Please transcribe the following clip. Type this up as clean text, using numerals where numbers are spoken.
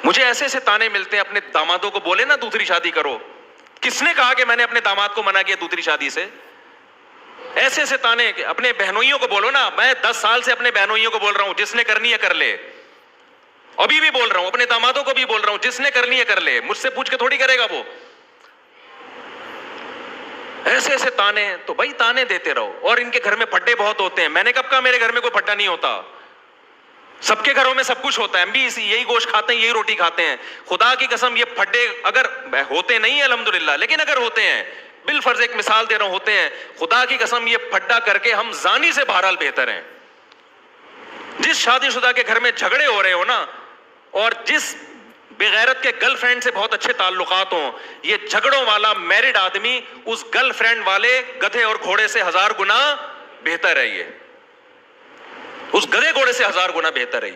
مجھے ایسے ایسے تانے ملتے ہیں، اپنے دامادوں کو بولے نا دوسری شادی کرو. کس نے کہا کہ میں نے اپنے داماد کو منع کیا دوسری شادی سے؟ ایسے ایسے تانے. اپنے بہنوئیوں کو بولو نا. میں 10 سال سے اپنے بہنوئیوں کو بول رہا ہوں جس نے کرنی ہے کر لے. ابھی بھی بول رہا ہوں، اپنے دامادوں کو بھی بول رہا ہوں جس نے کرنی ہے کر لے. مجھ سے پوچھ کے تھوڑی کرے گا وہ. ایسے ایسے تانے. تو بھائی تانے دیتے رہو. اور ان کے گھر میں پھڈے بہت ہوتے ہیں. میں نے کب کہا میرے گھر میں کوئی پھڈا نہیں ہوتا؟ سب کے گھروں میں سب کچھ ہوتا ہے. ہم بھی یہی گوشت کھاتے ہیں، یہی روٹی کھاتے ہیں. خدا کی قسم یہ پھڈے اگر ہوتے نہیں ہیں الحمدللہ، لیکن اگر ہوتے ہیں، بالفرض ایک مثال دے رہا ہوں، ہوتے ہیں، خدا کی قسم یہ پھڈا کر کے ہم زانی سے بہرحال بہتر ہیں. جس شادی شدہ کے گھر میں جھگڑے ہو رہے ہو نا، اور جس بغیرت کے گرل فرینڈ سے بہت اچھے تعلقات ہوں، یہ جھگڑوں والا میرڈ آدمی اس گرل فرینڈ والے گدھے اور گھوڑے سے 1000 گنا بہتر ہے. یہ اس گدھے گھوڑے سے 1000 گنا بہتر ہے.